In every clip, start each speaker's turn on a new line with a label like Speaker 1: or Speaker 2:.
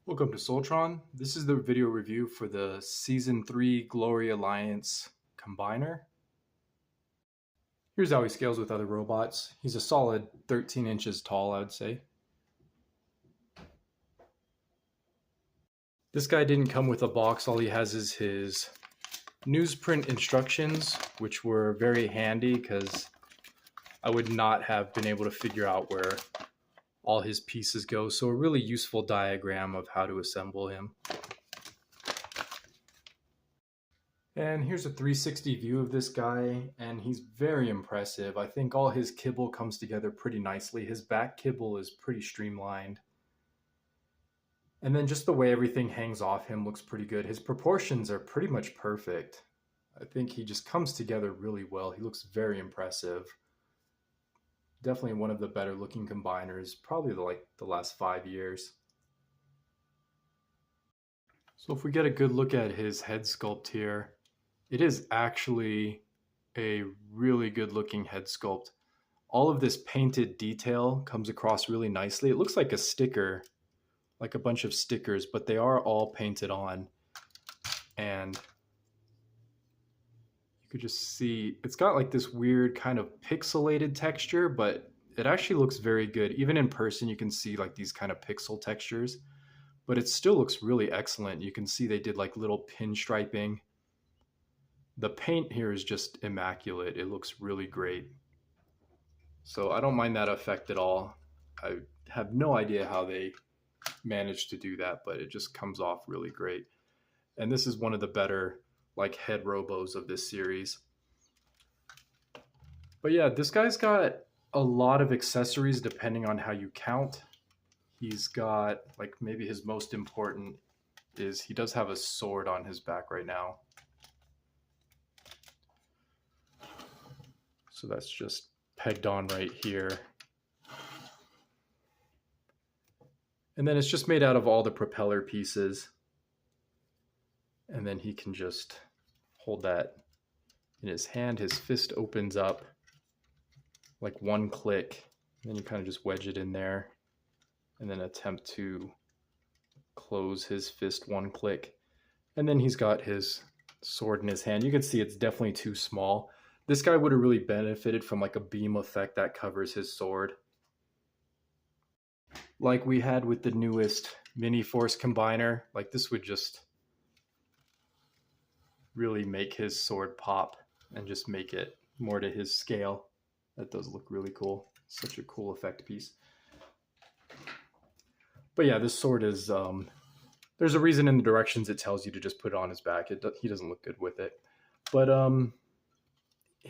Speaker 1: Welcome to Soltron. This is the video review for the Season 3 Glory Alliance Combiner. Here's how he scales with other robots. He's a solid 13 inches tall, I would say. This guy didn't come with a box. All he has is his newsprint instructions, which were very handy because I would not have been able to figure out where all his pieces go. So a really useful diagram of how to assemble him. And here's a 360 view of this guy, and he's very impressive. I think all his kibble comes together pretty nicely. His back kibble is pretty streamlined. And then just the way everything hangs off him looks pretty good. His proportions are pretty much perfect. I think he just comes together really well. He looks very impressive. Definitely one of the better looking combiners, probably the last 5 years. So if we get a good look at his head sculpt here, it is actually a really good looking head sculpt. All of this painted detail comes across really nicely. It looks like a sticker, like a bunch of stickers, but they are all painted on. And you could just see it's got like this weird kind of pixelated texture, but it actually looks very good. Even in person, you can see like these kind of pixel textures, but it still looks really excellent. You can see they did like little pinstriping. The paint here is just immaculate. It looks really great. So I don't mind that effect at all. I have no idea how they managed to do that, but it just comes off really great. And this is one of the better like head robos of this series. But yeah, this guy's got a lot of accessories depending on how you count. He's got like maybe his most important is he does have a sword on his back right now. So that's just pegged on right here. And then it's just made out of all the propeller pieces. And then he can just hold that in his hand. His fist opens up like one click. And then you kind of just wedge it in there and then attempt to close his fist one click. And then he's got his sword in his hand. You can see it's definitely too small. This guy would have really benefited from like a beam effect that covers his sword, like we had with the newest Mini Force Combiner. Like this would just really make his sword pop and just make it more to his scale. That does look really cool. Such a cool effect piece. But yeah, this sword is, there's a reason in the directions it tells you to just put it on his back. He doesn't look good with it. But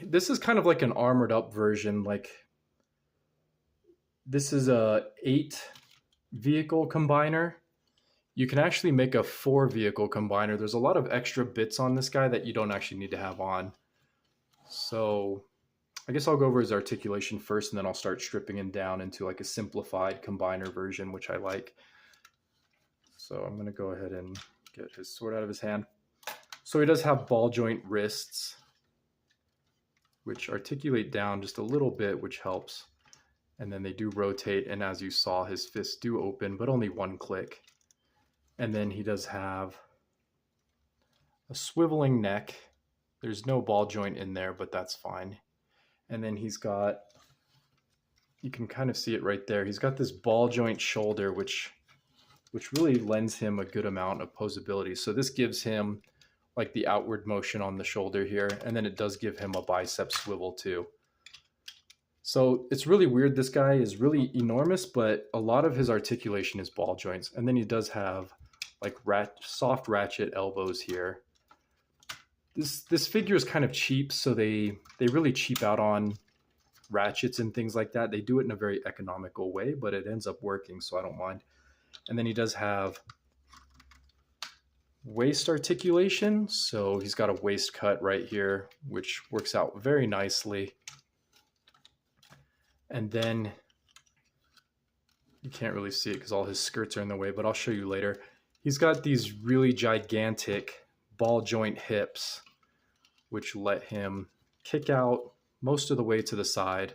Speaker 1: this is kind of like an armored up version. Like this is a 8 vehicle combiner. You can actually make a 4 vehicle combiner. There's a lot of extra bits on this guy that you don't actually need to have on. So I guess I'll go over his articulation first, and then I'll start stripping him down into like a simplified combiner version, which I like. So I'm going to go ahead and get his sword out of his hand. So he does have ball joint wrists, which articulate down just a little bit, which helps. And then they do rotate, and as you saw, his fists do open, but only one click. And then he does have a swiveling neck. There's no ball joint in there, but that's fine. And then he's got, you can kind of see it right there. He's got this ball joint shoulder, which really lends him a good amount of posability. So this gives him like the outward motion on the shoulder here. And then it does give him a bicep swivel too. So it's really weird. This guy is really enormous, but a lot of his articulation is ball joints. And then he does have like soft ratchet elbows here. This figure is kind of cheap, so they really cheap out on ratchets and things like that. They do it in a very economical way, but it ends up working, so I don't mind. And then he does have waist articulation. So he's got a waist cut right here, which works out very nicely. And then you can't really see it because all his skirts are in the way, but I'll show you later. He's got these really gigantic ball joint hips, which let him kick out most of the way to the side.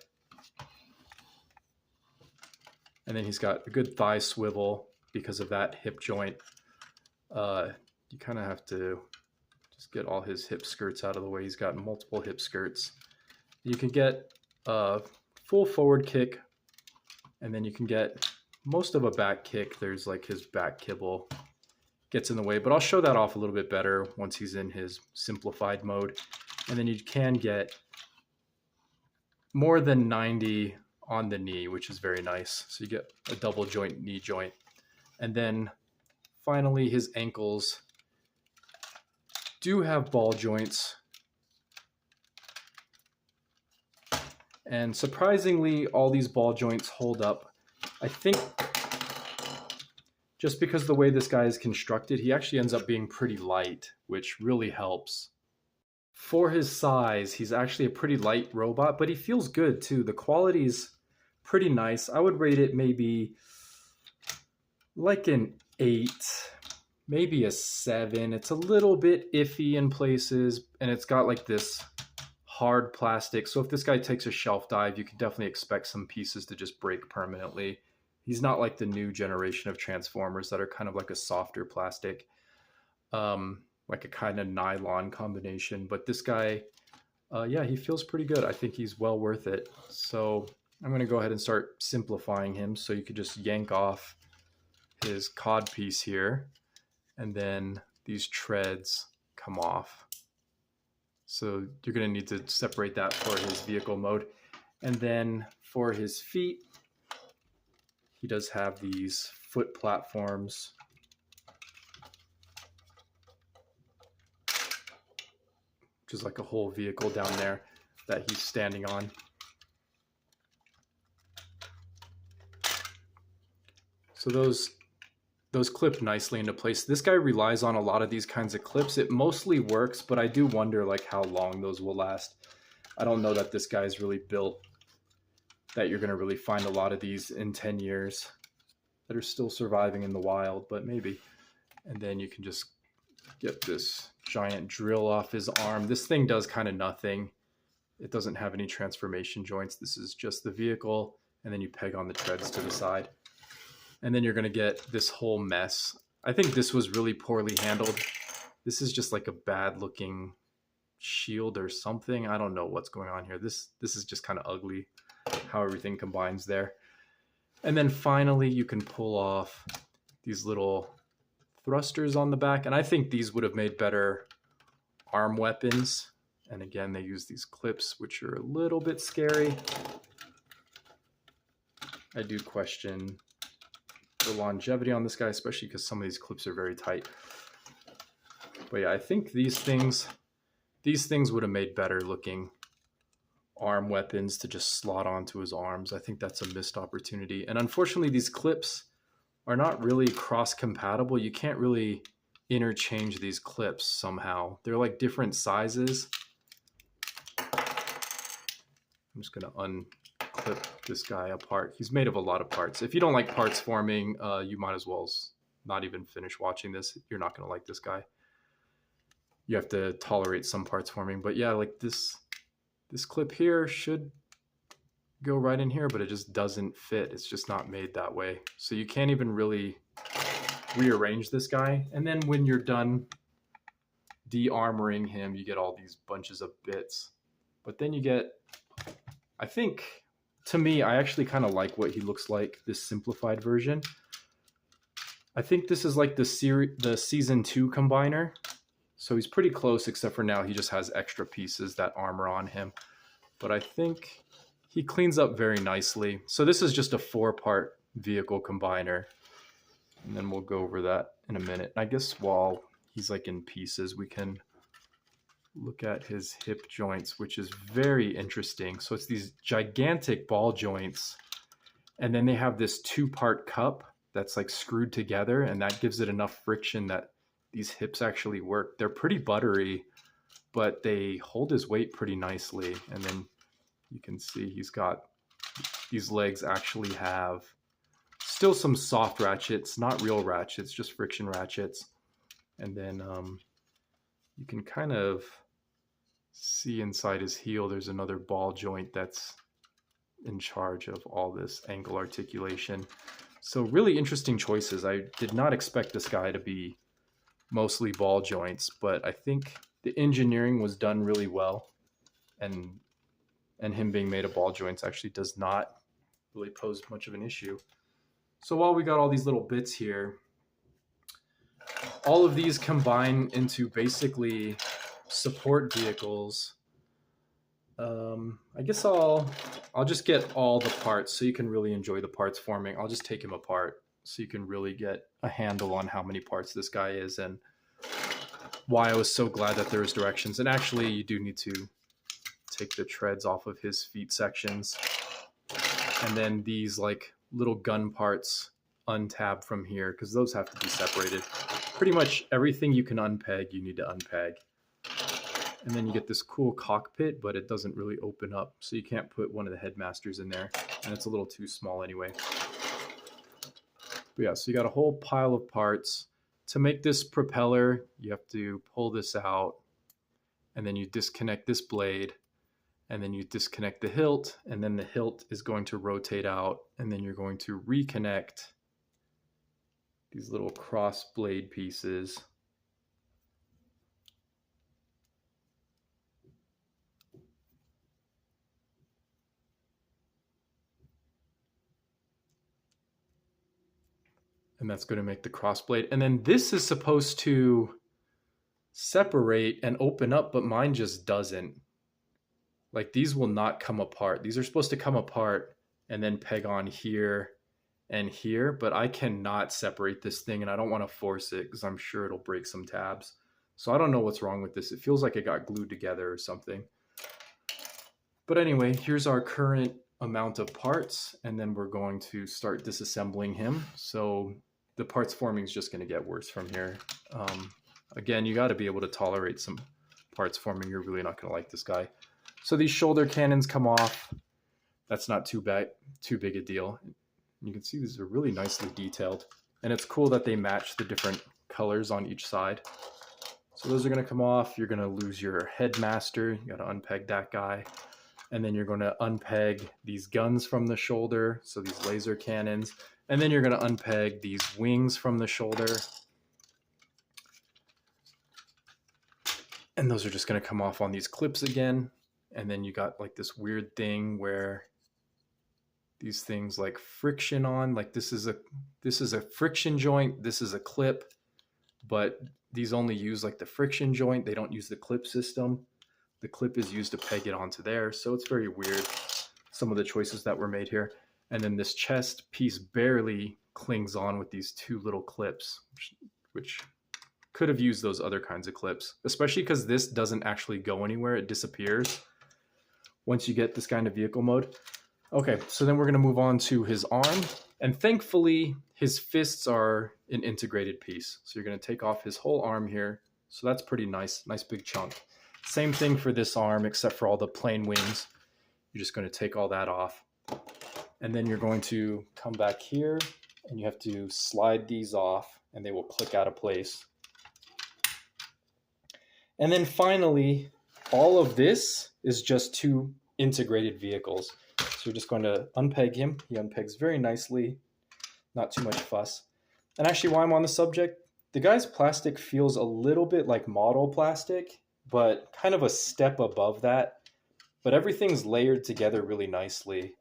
Speaker 1: And then he's got a good thigh swivel. because of that hip joint. You kind of have to just get all his hip skirts out of the way. He's got multiple hip skirts. You can get a full forward kick, and then you can get most of a back kick. There's like his back kibble gets in the way, but I'll show that off a little bit better once he's in his simplified mode. And then you can get more than 90 on the knee, which is very nice. So you get a double joint knee joint. And then finally, his ankles do have ball joints. And surprisingly, all these ball joints hold up. I think just because of the way this guy is constructed, he actually ends up being pretty light, which really helps. For his size, he's actually a pretty light robot, but he feels good too. The quality's pretty nice. I would rate it maybe like an 8, maybe a 7. It's a little bit iffy in places, and it's got like this hard plastic. So if this guy takes a shelf dive, you can definitely expect some pieces to just break permanently. He's not like the new generation of Transformers that are kind of like a softer plastic, like a kind of nylon combination. But this guy, yeah, he feels pretty good. I think he's well worth it. So I'm going to go ahead and start simplifying him. So you could just yank off his cod piece here, and then these treads come off. So you're going to need to separate that for his vehicle mode. And then for his feet, he does have these foot platforms. Which is like a whole vehicle down there that he's standing on. So those clip nicely into place. This guy relies on a lot of these kinds of clips. It mostly works, but I do wonder like how long those will last. I don't know that this guy's really built that you're going to really find a lot of these in 10 years that are still surviving in the wild, but maybe. And then you can just get this giant drill off his arm. This thing does kind of nothing. It doesn't have any transformation joints. This is just the vehicle, and then you peg on the treads to the side. And then you're going to get this whole mess. I think this was really poorly handled. This is just like a bad looking shield or something. I don't know what's going on here. This is just kind of ugly how everything combines there. And then finally you can pull off these little thrusters on the back. And I think these would have made better arm weapons. And again, they use these clips, which are a little bit scary. I do question the longevity on this guy, especially because some of these clips are very tight. But yeah, I think these things would have made better looking arm weapons to just slot onto his arms. I think that's a missed opportunity. And unfortunately, these clips are not really cross-compatible. You can't really interchange these clips somehow. They're like different sizes. I'm just going to unclip this guy apart. He's made of a lot of parts. If you don't like parts forming, you might as well not even finish watching this. You're not going to like this guy. You have to tolerate some parts forming. But yeah, like this clip here should go right in here, but it just doesn't fit. It's just not made that way. So you can't even really rearrange this guy. And then when you're done de-armoring him, you get all these bunches of bits. But then you get, I think, to me, I actually kind of like what he looks like, this simplified version. I think this is like the season 2 combiner. So he's pretty close, except for now he just has extra pieces that armor on him. But I think he cleans up very nicely. So this is just a 4-part vehicle combiner. And then we'll go over that in a minute. I guess while he's like in pieces, we can look at his hip joints, which is very interesting. So it's these gigantic ball joints. And then they have this 2-part cup that's like screwed together. And that gives it enough friction that these hips actually work. They're pretty buttery, but they hold his weight pretty nicely. And then you can see he's got these legs actually have still some soft ratchets, not real ratchets, just friction ratchets. And then you can kind of see inside his heel, there's another ball joint that's in charge of all this angle articulation. So really interesting choices. I did not expect this guy to be mostly ball joints, but I think the engineering was done really well, and him being made of ball joints actually does not really pose much of an issue. So while we got all these little bits here, all of these combine into basically support vehicles. I guess I'll just get all the parts so you can really enjoy the parts forming. I'll just take him apart so you can really get a handle on how many parts this guy is and why I was so glad that there's directions. And actually, you do need to take the treads off of his feet sections. And then these like little gun parts untab from here because those have to be separated. Pretty much everything you can unpeg, you need to unpeg. And then you get this cool cockpit, but it doesn't really open up. So you can't put one of the headmasters in there. And it's a little too small anyway. But yeah, so you got a whole pile of parts. To make this propeller, you have to pull this out. And then you disconnect this blade. And then you disconnect the hilt. And then the hilt is going to rotate out. And then you're going to reconnect these little cross blade pieces. And that's going to make the crossblade. And then this is supposed to separate and open up, but mine just doesn't. Like these will not come apart. These are supposed to come apart and then peg on here and here, but I cannot separate this thing and I don't want to force it because I'm sure it'll break some tabs. So I don't know what's wrong with this. It feels like it got glued together or something. But anyway, here's our current amount of parts, and then we're going to start disassembling him. So the parts forming is just going to get worse from here. Again, you got to be able to tolerate some parts forming. You're really not going to like this guy. So these shoulder cannons come off. That's not too big a deal. You can see these are really nicely detailed. And it's cool that they match the different colors on each side. So those are going to come off. You're going to lose your headmaster. You got to unpeg that guy. And then you're going to unpeg these guns from the shoulder. So these laser cannons. And then you're going to unpeg these wings from the shoulder. And those are just going to come off on these clips again. And then you got like this weird thing where these things like friction on, like this is a friction joint. This is a clip, but these only use like the friction joint. They don't use the clip system. The clip is used to peg it onto there. So it's very weird, some of the choices that were made here. And then this chest piece barely clings on with these two little clips, which could have used those other kinds of clips, especially because this doesn't actually go anywhere. It disappears once you get this kind of vehicle mode. Okay, so then we're going to move on to his arm. And thankfully, his fists are an integrated piece. So you're going to take off his whole arm here. So that's pretty nice big chunk. Same thing for this arm, except for all the plain wings. You're just going to take all that off. And then you're going to come back here and you have to slide these off and they will click out of place. And then finally, all of this is just two integrated vehicles. So you're just going to unpeg him. He unpegs very nicely, not too much fuss. And actually, while I'm on the subject, the guy's plastic feels a little bit like model plastic, but kind of a step above that. But everything's layered together really nicely.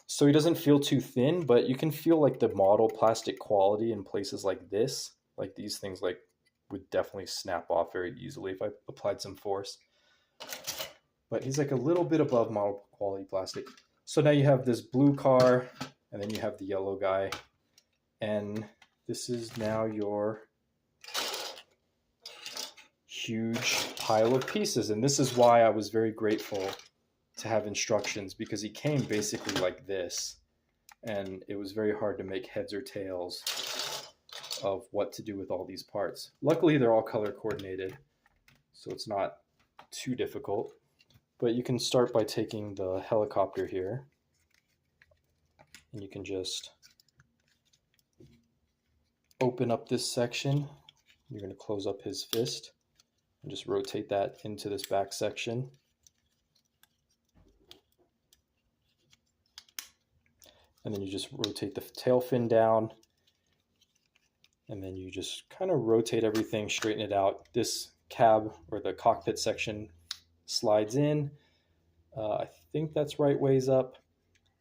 Speaker 1: So he doesn't feel too thin, but you can feel like the model plastic quality in places like this. Like these things like would definitely snap off very easily if I applied some force. But he's like a little bit above model quality plastic. So now you have this blue car, and then you have the yellow guy. And this is now your huge pile of pieces. And this is why I was very grateful to have instructions, because he came basically like this. And it was very hard to make heads or tails of what to do with all these parts. Luckily, they're all color coordinated, so it's not too difficult. But you can start by taking the helicopter here, and you can just open up this section. You're going to close up his fist and just rotate that into this back section. and then you just rotate the tail fin down, and then you just kind of rotate everything, straighten it out. This cab or the cockpit section slides in. I think that's right ways up.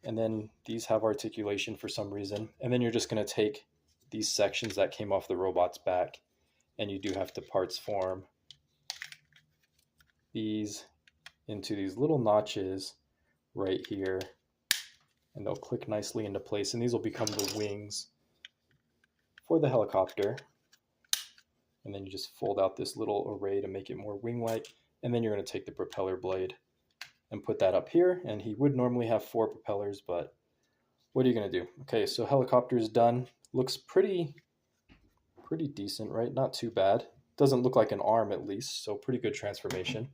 Speaker 1: And then these have articulation for some reason. And then you're just going to take these sections that came off the robot's back, and you do have to parts form these into these little notches right here, and they'll click nicely into place, and these will become the wings for the helicopter. And then you just fold out this little array to make it more wing-like, and then you're going to take the propeller blade and put that up here. And he would normally have 4 propellers, but what are you going to do? Okay, so helicopter is done. Looks pretty decent, right? Not too bad. Doesn't look like an arm at least, so pretty good transformation.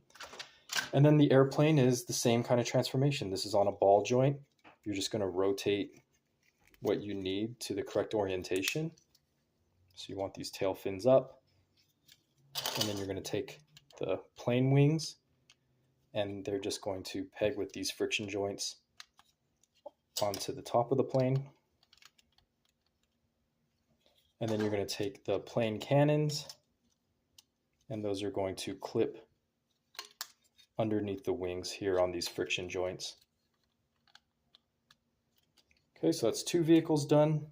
Speaker 1: And then the airplane is the same kind of transformation. This is on a ball joint. You're just going to rotate what you need to the correct orientation. So you want these tail fins up, and then you're going to take the plane wings, and they're just going to peg with these friction joints onto the top of the plane. And then you're going to take the plane cannons, and those are going to clip underneath the wings here on these friction joints. Okay, so that's 2 vehicles done.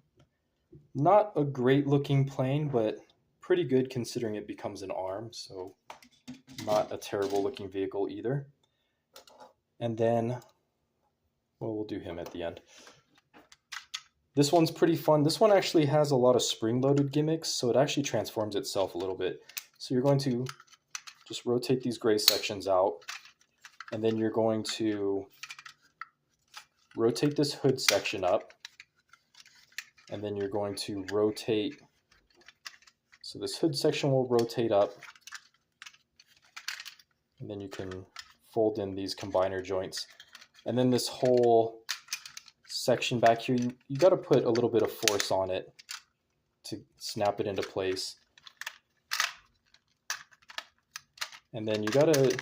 Speaker 1: Not a great looking plane, but pretty good considering it becomes an arm, so not a terrible looking vehicle either. And then, well, we'll do him at the end. This one's pretty fun. This one actually has a lot of spring-loaded gimmicks, so it actually transforms itself a little bit. So you're going to just rotate these gray sections out, and then you're going to rotate this hood section up, and then you're going to rotate, so this hood section will rotate up, and then you can fold in these combiner joints. And then this whole section back here, you got to put a little bit of force on it to snap it into place. And then you got to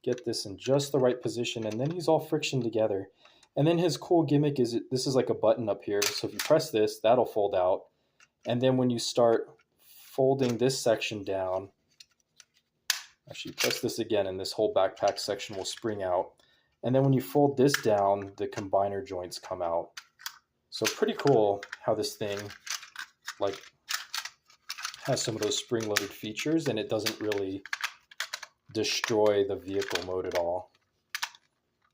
Speaker 1: get this in just the right position, and then he's all friction together. And then his cool gimmick is this is like a button up here. So if you press this, that'll fold out. And then when you start folding this section down, actually press this again, and this whole backpack section will spring out. And then when you fold this down, the combiner joints come out. So pretty cool how this thing like has some of those spring-loaded features, and it doesn't really destroy the vehicle mode at all.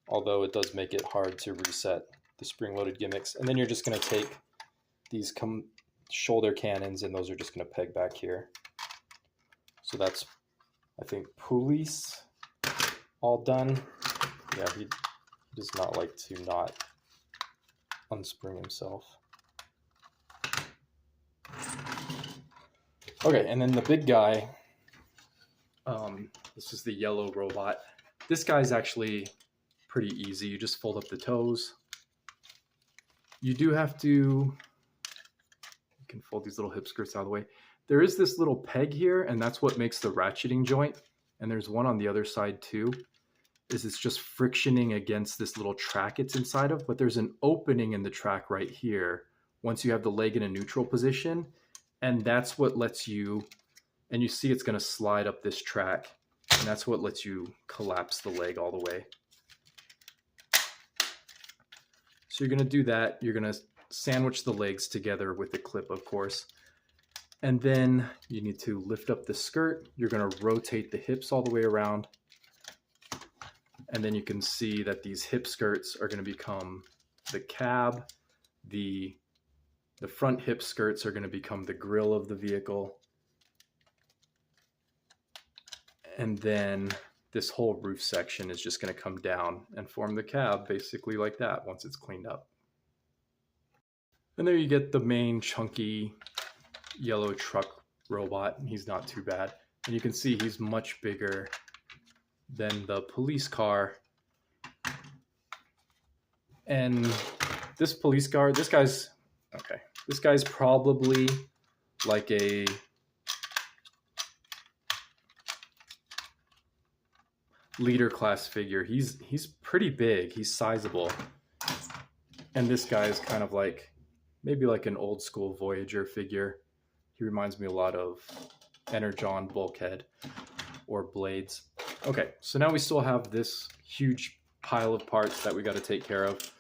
Speaker 1: Although it does make it hard to reset the spring-loaded gimmicks. And then you're just going to take these shoulder cannons, and those are just going to peg back here. So that's, I think, Police all done. Yeah, he does not like to not unspring himself. Okay, and then the big guy, this is the yellow robot. This guy's actually pretty easy. You just fold up the toes. You do have to, you can fold these little hip skirts out of the way. There is this little peg here, and that's what makes the ratcheting joint. And there's one on the other side too. It's just frictioning against this little track it's inside of, but there's an opening in the track right here once you have the leg in a neutral position, and that's what lets you, and you see it's going to slide up this track, and that's what lets you collapse the leg all the way. So you're going to do that. You're going to sandwich the legs together with the clip, of course, and then you need to lift up the skirt. You're going to rotate the hips all the way around. And then you can see that these hip skirts are going to become the cab. The front hip skirts are going to become the grille of the vehicle. And then this whole roof section is just going to come down and form the cab basically like that once it's cleaned up. And there you get the main chunky yellow truck robot. He's not too bad. And you can see he's much bigger than the police car. And this police car, this guy's probably like a leader class figure. He's pretty big, he's sizable. And this guy is kind of like maybe like an old school Voyager figure. He reminds me a lot of Energon Bulkhead or Blades. Okay, so now we still have this huge pile of parts that we got to take care of.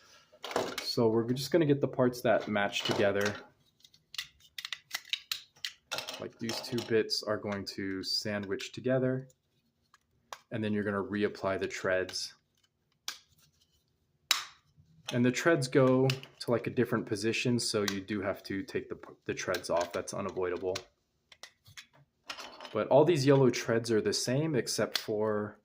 Speaker 1: So we're just going to get the parts that match together. Like these two bits are going to sandwich together. And then you're going to reapply the treads. And the treads go to like a different position, so you do have to take the treads off. That's unavoidable. But all these yellow treads are the same except for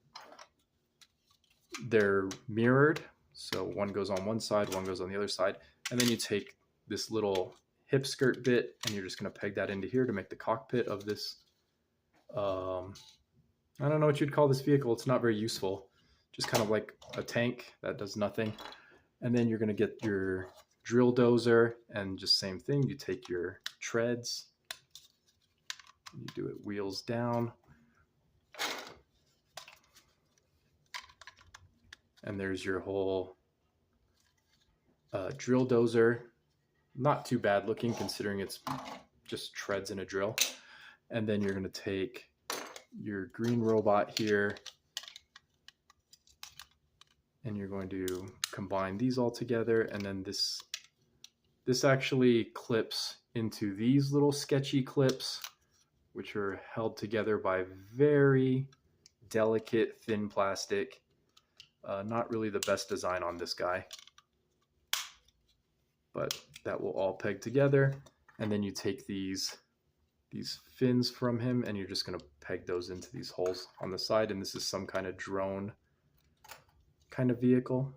Speaker 1: they're mirrored. So one goes on one side, one goes on the other side. And then you take this little hip skirt bit and you're just going to peg that into here to make the cockpit of this. I don't know what you'd call this vehicle. It's not very useful. Just kind of like a tank that does nothing. And then you're going to get your drill dozer and just same thing. You take your treads, you do it wheels down. And there's your whole drill dozer. Not too bad looking considering it's just treads and a drill. And then you're going to take your green robot here and you're going to combine these all together. And then this actually clips into these little sketchy clips, which are held together by very delicate thin plastic. Not really the best design on this guy, but that will all peg together. And then you take these fins from him and you're just going to peg those into these holes on the side. And this is some kind of drone kind of vehicle.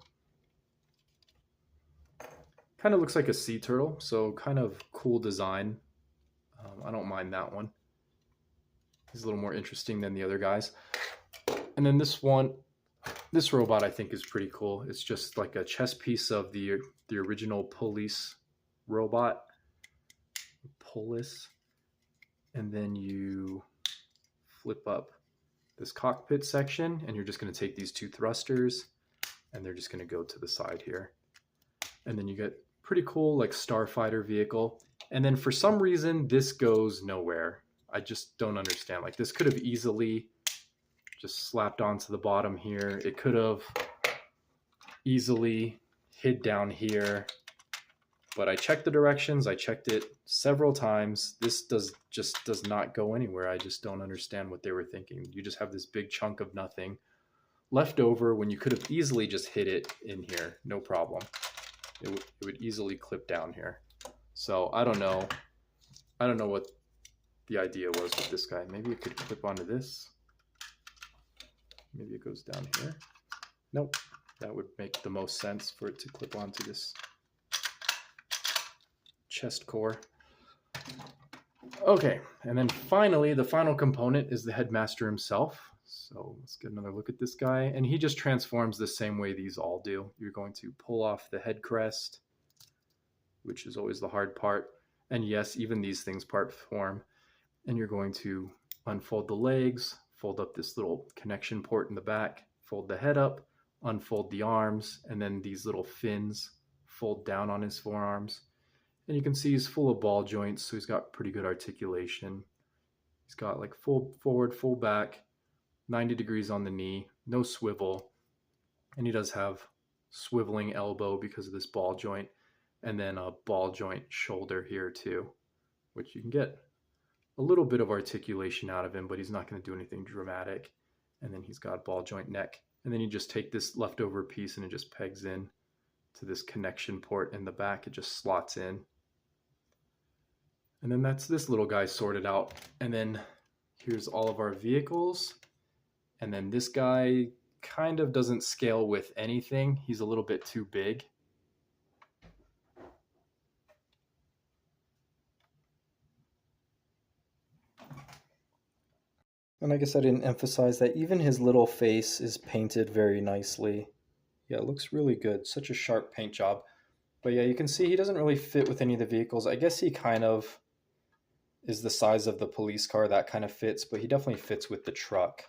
Speaker 1: Kind of looks like a sea turtle, so kind of cool design. I don't mind that one. He's a little more interesting than the other guys. And then this robot I think is pretty cool. It's just like a chess piece of the original police robot. Police. And then you flip up this cockpit section and you're just going to take these two thrusters and they're just going to go to the side here. And then you get pretty cool like starfighter vehicle. And then for some reason this goes nowhere. I just don't understand. Like this could have easily just slapped onto the bottom here. It could have easily hid down here. But I checked the directions. I checked it several times. This just does not go anywhere. I just don't understand what they were thinking. You just have this big chunk of nothing left over when you could have easily just hit it in here. No problem. It would easily clip down here. So I don't know. I don't know what the idea was with this guy. Maybe it could clip onto this. Maybe it goes down here. Nope. That would make the most sense for it to clip onto this chest core. Okay, and then finally, the final component is the headmaster himself. So let's get another look at this guy. And he just transforms the same way these all do. You're going to pull off the head crest, which is always the hard part. And yes, even these things part form. And you're going to unfold the legs, fold up this little connection port in the back, fold the head up, unfold the arms, and then these little fins fold down on his forearms. And you can see he's full of ball joints, so he's got pretty good articulation. He's got like full forward, full back, 90 degrees on the knee, no swivel. And he does have swiveling elbow because of this ball joint, and then a ball joint shoulder here too, which you can get a little bit of articulation out of him, but he's not going to do anything dramatic. And then he's got ball joint neck. And then you just take this leftover piece and it just pegs in to this connection port in the back. It just slots in. And then that's this little guy sorted out. And then here's all of our vehicles. And then this guy kind of doesn't scale with anything. He's a little bit too big. And I guess I didn't emphasize that even his little face is painted very nicely. Yeah, it looks really good. Such a sharp paint job. But yeah, you can see he doesn't really fit with any of the vehicles. I guess he kind of is the size of the police car. That kind of fits, but he definitely fits with the truck.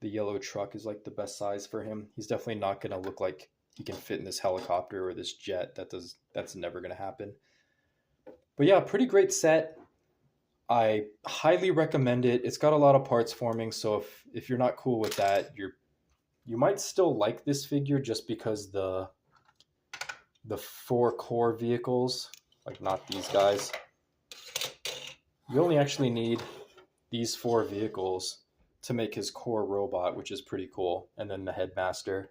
Speaker 1: The yellow truck is like the best size for him. He's definitely not going to look like he can fit in this helicopter or this jet. That's never going to happen. But yeah, pretty great set. I highly recommend it. It's got a lot of parts forming, so if you're not cool with that, you might still like this figure just because the 4 core vehicles, like not these guys. You only actually need these 4 vehicles to make his core robot, which is pretty cool, and then the headmaster.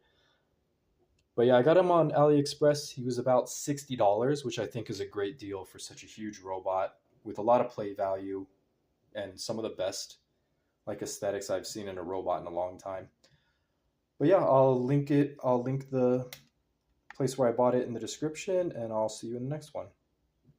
Speaker 1: But yeah, I got him on AliExpress. He was about $60, which I think is a great deal for such a huge robot with a lot of play value and some of the best like aesthetics I've seen in a robot in a long time. But yeah, I'll link the place where I bought it in the description, and I'll see you in the next one.